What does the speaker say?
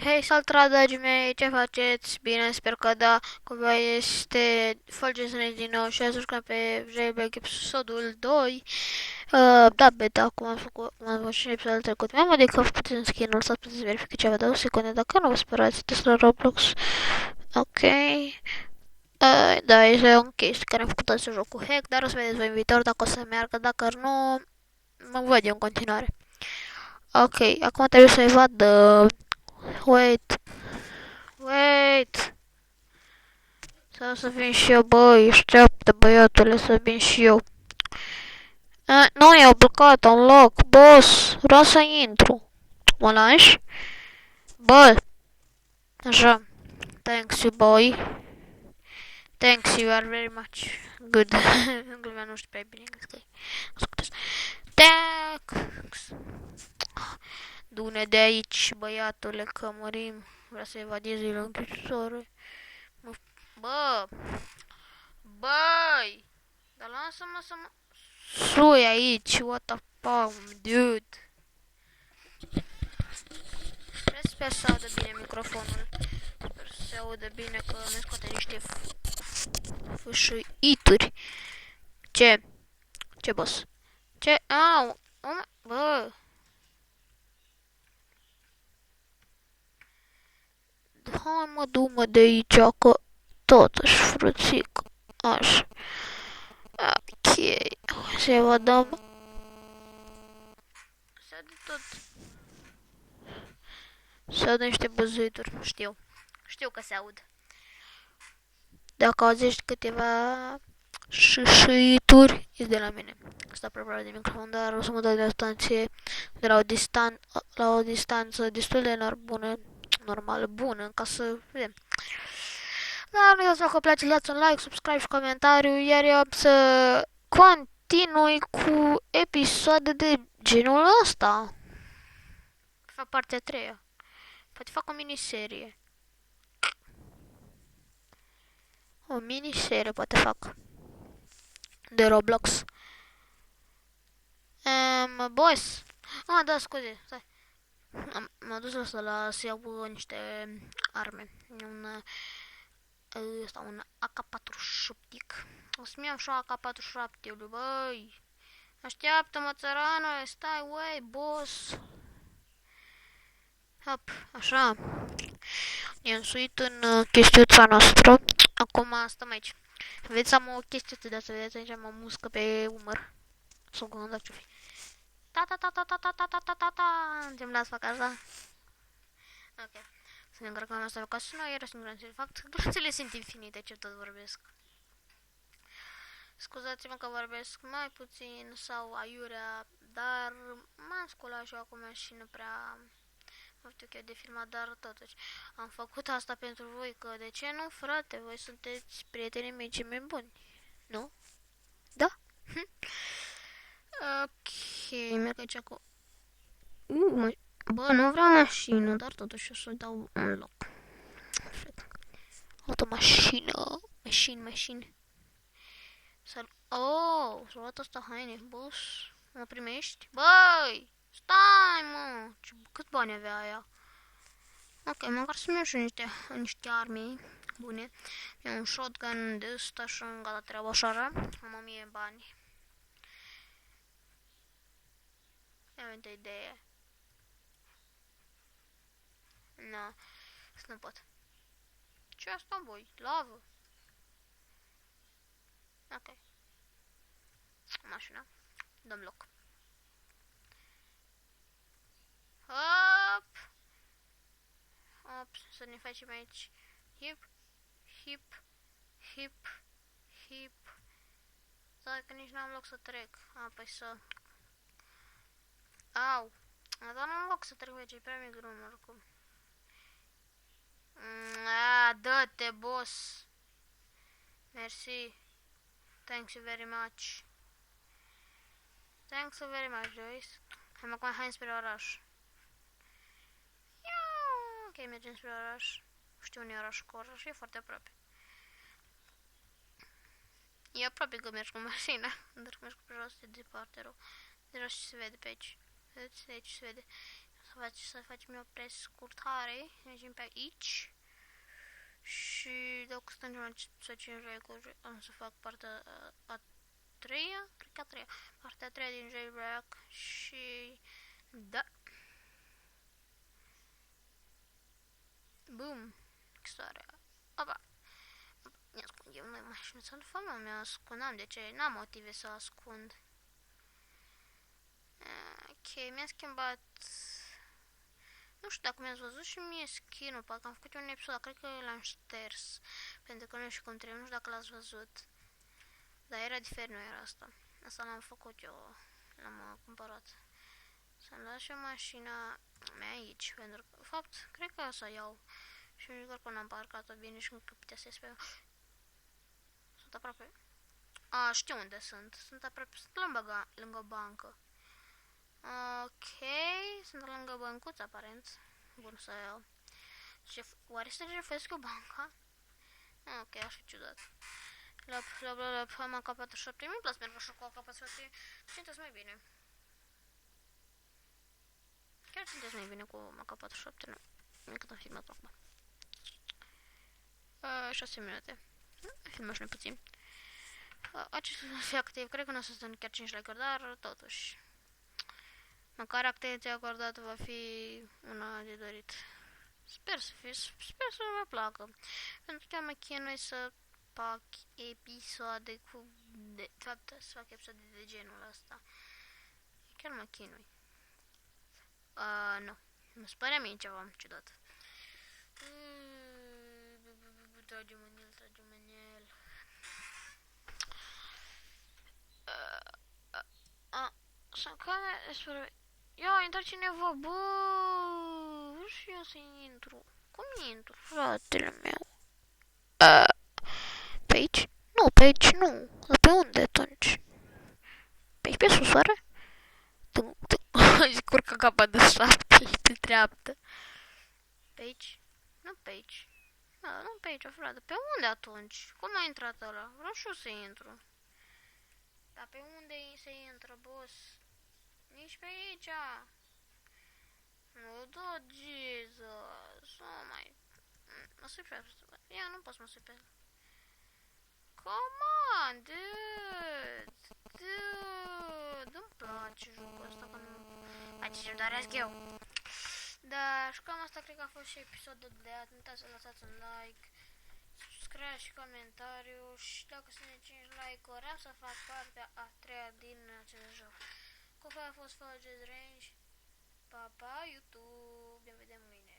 Hei, salutare, dragii mei, ce faceți? Bine, sper că da, cumva este Fulgence din nou și ați jucat pe Jailbreak episodul 2. Da, beta, cum am făcut, cum am făcut și în episodul trecut. Mi-am modificat puțin skin-ul, să puteți verifica ceva, dar o secundă, dacă nu vă sperați, test la Roblox. Ok. Da, este o chestie care am făcut azi joc cu hack, dar o să vedeți voi în viitor dacă o să meargă, dacă nu, mă văd eu în continuare. Ok, acum trebuie să-i vad. Wait. Wait! Să vin și eu, băi, așteaptă, băiatule, să vin și eu. Nu, i-au blocat un loc, boss, vreau să intru. Mă lași? Bă, așa, thanks you, boy. Thanks, you are very much good. Glumea nu știu prea bine engleză. Ascultați. Thanks. Du-ne de aici, băiatule, că murim. Vreau să evadezi la închisoare. Bă, băi! Dar lasă-mă să mă sui aici, what the fuck, dude. Sper să audă bine microfonul. Sper să se audă bine că mi scoate niște fâșuituri. Ce? Ce, boss? Ce? Au! Bă! Hai mă, du-mă de aici, că totuși, frățic. Așa. Ok. Să evadăm. Se de tot. Se audă niște băzuituri, știu. Știu că se aud. Dacă auzești câteva șâșâituri, e de la mine. Asta aproape de microfon, dar o să mă dau de distanție de la o distanță destul de bună, normală, bună, ca să vedem. Dar nu uitați, dacă vă place, dați un like, subscribe și comentariu, iar eu am să continui cu episoade de genul ăsta. Fac partea a treia. Poate fac o miniserie. O miniserie poate fac. De Roblox. Boss. Da, scuze. Stai. M-am dus să iau niște arme. Un AK-47. O să-mi iau și o AK-47, băi. Așteaptă-mă, țăranule, stai, uai, boss. Hop, așa. Ne-am însuit în chestiuța noastră. Acum stăm aici. Vedeți, am o chestie de asta, vedeți, aici am o muscă pe umăr. Sau cum dacă ce fi. Ta. Ce-mi dați fac asta? Ok. Să ne încărcăm asta ca să nu era singur de fapt. Gluțele sunt infinite, ce tot vorbesc. Scuzați-mă că vorbesc mai puțin sau aiurea, dar m-am sculat și eu acum și nu prea nu știu eu de filmat, dar totuși am făcut asta pentru voi, că de ce nu, frate, voi sunteți prietenii mei cei mai buni, nu? Da? Ok, merg aici cu... Bă, nu vreau mașină, dar totuși o să dau un loc. Automașină, mașini. Oh, s-a luat asta haine, boss. Mă primești? Băi, stai, mă. Cât bani avea aia? Ok, măcar să-mi iau și niște arme bune. Iau un shotgun de ăsta și gata treaba așa. Am 1000 bani. Ia uite idee. Na, să nu pot. Ce asta, voi? Lavă? Ok. Mașina. Dăm loc. Hop! Ops, să ne facem aici. Hip, hip, hip, hip. Dar că nici n-am loc să trec. Păi să... Au! Dar n-am loc să trec, ce-i prea mic drum oricum. Dă-te, boss! Mersi. Thanks you very much. Thanks you very much, Joyce. Hai spre oraș. Ok, mergem spre oraș. Știu unde e oraș cu oraș, e foarte aproape. E aproape că mergi cu mașina, dar că mergi pe jos e departe rău. Deja și se vede pe aici. Vedeți? De aici se vede. să facem o prescurtare. Mergem pe aici. Și dacă stângem să 5 like-uri, am să fac partea a treia, cred că a treia, partea a treia din jailbreak și da. Boom! Starea. Opa! Ne ascundem noi mașinuța de fapt, mi-o ascundam, de ce? N-am motive să o ascund. Ok, mi-a schimbat. Nu știu dacă mi-ați văzut și mie skin-ul, parcă am făcut un episod, cred că l-am șters, pentru că nu știu cum trebuie, nu știu dacă l-ați văzut. Dar era diferit, nu era asta. Asta l-am făcut eu, l-am cumpărat. Să-mi dau și o mașina mea aici, pentru că, de fapt, cred că o să o iau. Și nu știu că n-am parcat-o bine și încă putea să ies pe... Sunt aproape... A, știu unde sunt. Sunt aproape... Sunt lângă bancă. Ok, sunt lângă băncuță, aparent. Bun, să iau. Oare să refesc eu banca? Ok, aș fi ciudat. Lăp, am AK-47. Mi-mi place merg așa cu AK-47. Sunteți mai bine. Chiar sunteți mai bine cu AK-47, nu? Încât am filmat acum. 6 minute. Filmăm și noi puțin. Acesta va fi activ. Cred că nu o să stăm chiar 5 like-uri, dar totuși. Măcar atenția acordată va fi una de dorit. Sper să vă placă. Pentru că mă chinui să fac episoade cu... De fapt, să fac episoade de genul ăsta. Chiar mă chinui. Nu. Nu se părea mie ceva ciudat. Tragem în el. Să care despre... Ia, a intrat cineva, bă! Și eu să intru. Cum intru, fratele meu? Pe aici? Nu, pe aici nu. Pe unde atunci? Pe aici, pe sus, oare? Zic urcă capa de 7, pe dreapta. Pe aici? Nu pe aici. Nu pe aici, frate. Pe unde atunci? Cum a intrat ăla? Vreau și eu să intru. Dar pe unde se intră, boss? Nici pe aici. Nu, da, Jesus. Oh my... Mă sui pe asta. Ia, nu pot să mă sui pe el. Come on, dude. Nu-mi place jocul ăsta, că nu... Hai, ce-mi doresc eu. Da, și cam asta cred că a fost și episodul de azi. Nu uitați să lăsați un like, subscribe și comentariu. Și dacă sunt 5 like-uri, am să fac partea a treia din acest joc. Cu a fost Forges Range. Pa, pa, YouTube. Ne vedem mâine.